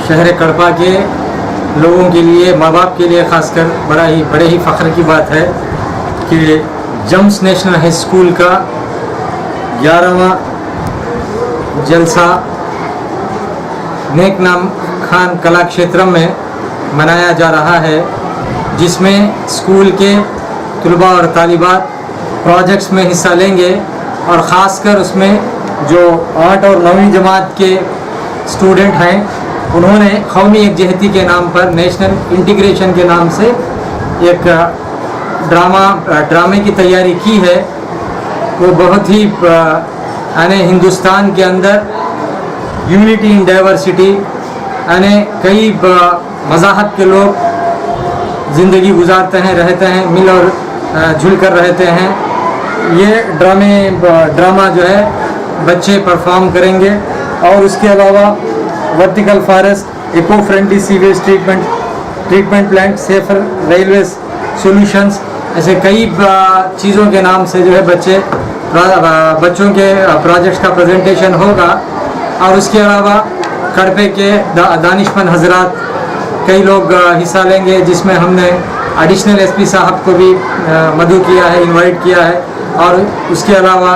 शहर कड़पा के लोगों के लिए, माँ बाप के लिए खासकर बड़े ही फ़ख्र की बात है कि जम्स नेशनल हाई स्कूल का 11वां जलसा नेक नाम खान कला क्षेत्र में मनाया जा रहा है, जिसमें स्कूल के तलबा और तालिबात प्रोजेक्ट्स में हिस्सा लेंगे और ख़ासकर उसमें जो 8 और 9वीं जमात के स्टूडेंट हैं उन्होंने कौमी यकजहती के नाम पर नेशनल इंटीग्रेशन के नाम से एक ड्रामे की तैयारी की है। वो बहुत ही यानी हिंदुस्तान के अंदर यूनिटी इन डाइवर्सिटी, यानी कई मज़ाहब के लोग ज़िंदगी गुजारते हैं, रहते हैं, मिल और जुल कर रहते हैं। ये ड्रामा जो है बच्चे परफॉर्म करेंगे और उसके अलावा vertical forest, eco friendly sewage treatment plant, safer railway solutions, ऐसे कई चीज़ों के नाम से जो है बच्चों के प्रोजेक्ट्स का प्रेजेंटेशन होगा। और उसके अलावा कड़पे के दानिशमंद हजरात कई लोग हिस्सा लेंगे, जिसमें हमने एडिशनल एसपी साहब को भी मदऊ किया है, इनवाइट किया है। और उसके अलावा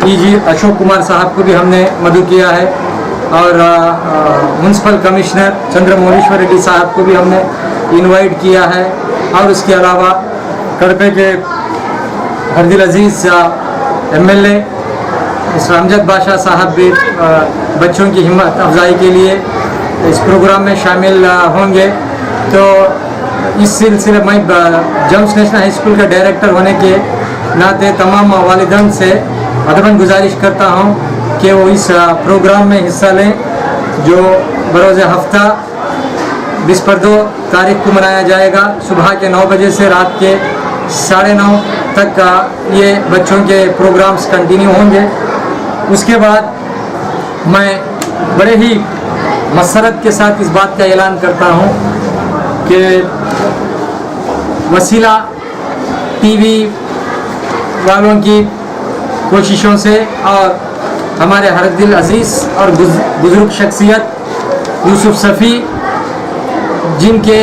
ईजी अशोक कुमार साहब को भी हमने मदऊ किया है और म्यूनसिपल कमिश्नर चंद्रमौलेश्वर रेड्डी साहब को भी हमने इनवाइट किया है। और उसके अलावा कड़पे के हरदिल अजीज़ MLA इस्लामजद बादशाह साहब भी बच्चों की हिम्मत अफजाई के लिए इस प्रोग्राम में शामिल होंगे। तो इस सिलसिले में जम्स नेशनल हाई स्कूल का डायरेक्टर होने के नाते तमाम वालिदैन से अदबन गुजारिश करता हूँ कि वो इस प्रोग्राम में हिस्सा लें, जो बरोज़ हफ्ता 22 तारीख को मनाया जाएगा। सुबह के 9 बजे से रात के 9:30 तक ये बच्चों के प्रोग्राम्स कंटिन्यू होंगे। उसके बाद मैं बड़े ही मसरत के साथ इस बात का ऐलान करता हूँ कि वसीला टीवी वालों की कोशिशों से और हमारे हरदिल अजीज़ और बुज़ुर्ग शख्सियत यूसुफ सफ़ी, जिनके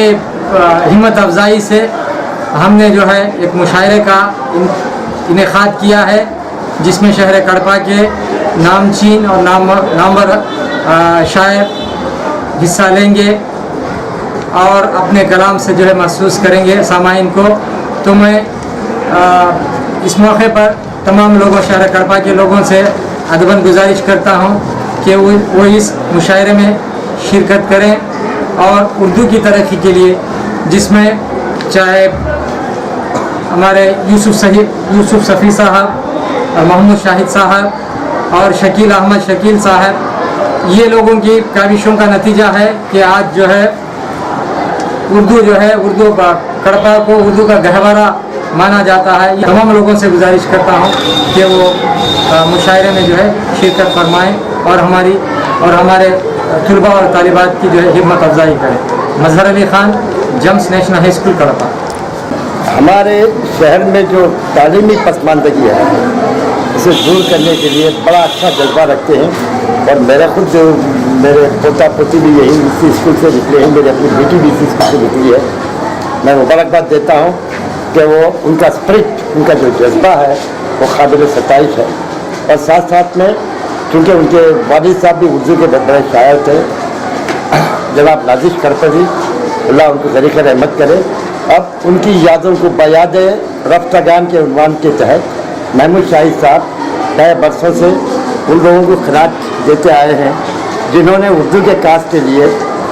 हिम्मत अफजाई से हमने जो है एक मुशायरे का इनेकाद किया है, जिसमें शहर कड़पा के नामचीन और नामवर शायर हिस्सा लेंगे और अपने कलाम से जो है महसूस करेंगे सामाइन को। तो मैं इस मौके पर तमाम लोगों, शहर कड़पा के लोगों से अदबन गुजारिश करता हूँ कि वो इस मुशायरे में शिरकत करें और उर्दू की तरक्की के लिए, जिसमें चाहे हमारे यूसुफ सफ़ी साहब और मोहम्मद शाहिद साहब और शकील अहमद शकील साहब, ये लोगों की काविशों का नतीजा है कि आज जो है उर्दू कड़पा को उर्दू का गहवारा माना जाता है। तमाम लोगों से गुजारिश करता हूँ कि वो मुशायरे में जो है शिरकत फरमाएँ और हमारे तलबा और तालिबात की जो है हिम्मत अफजाई करें। Mazhar Ali Khan, Gems national high school Kadapa. हमारे शहर में जो तालीमी पसमानदगी है उसे दूर करने के लिए बड़ा अच्छा जज्बा रखते हैं और मेरे पोता पोती भी यही इसी स्कूल से निकले हैं, मेरी अपनी बेटी भी इसी स्कूल से निकली है। मैं मुबारकबाद देता हूँ कि वो उनका स्पिरिट, उनका जो जज्बा है वो काबिल सताइश है। और साथ साथ में क्योंकि उनके वालिद साहब भी उर्दू के बड़े शायर थे, जनाब नाजिश करपरी, अल्लाह उनको ज़रीक़ रहमत करे। अब उनकी यादों को बयाद रफ्तागान के उन्वान के तहत महमूद शाहिद साहब कई बरसों से उन लोगों को खिरात देते आए हैं जिन्होंने उर्दू के काज के लिए,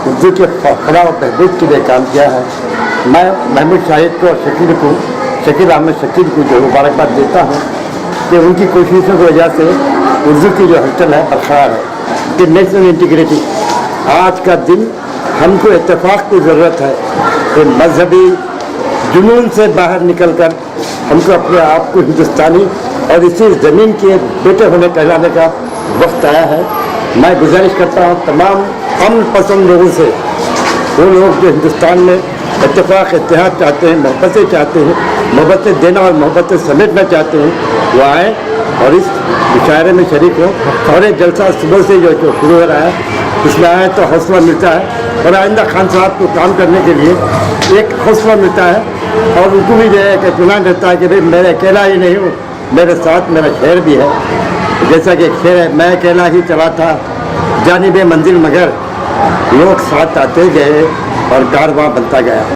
उर्दू के फलाह और बहबूद के लिए काम किया है। मैं महमूद शाहिद को और शकील अहमद शकील को जो मुबारकबाद देता हूँ कि उनकी कोशिशों की वजह से उर्दू की जो हलचल है बरकरार है। कि नेशनल इंटीग्रिटी, आज का दिन हमको इत्तेफाक की ज़रूरत है कि मजहबी जुनून से बाहर निकलकर हमको अपने आप को हिंदुस्तानी और इसी ज़मीन के बेटे होने कहलाने का वक्त आया है। मैं गुजारिश करता हूँ तमाम अमन पसंद लोगों से, वो लोग जो हिंदुस्तान में इत्तेफाक इत्तेहाद चाहते हैं, मोहब्बतें चाहते हैं, मोहब्बतें देना और मोहब्बतें समेटना चाहते हैं, वो आएँ اور اس مشاعرے میں شریک ہوں اور یہ جلسہ صبح سے جو شروع ہو رہا ہے اس میں آئے تو حوصلہ ملتا ہے اور آئندہ خان صاحب کو کام کرنے کے لیے ایک حوصلہ ملتا ہے اور ان کو بھی جو ہے ایک اطمینان رہتا ہے کہ بھائی میں اکیلا ہی نہیں ہوں، میرے ساتھ میرا شہر بھی ہے. جیسا کہ ایک شعر ہے، میں اکیلا ہی چلا تھا جانب منزل مگر لوگ ساتھ آتے گئے اور کارواں بنتا گیا.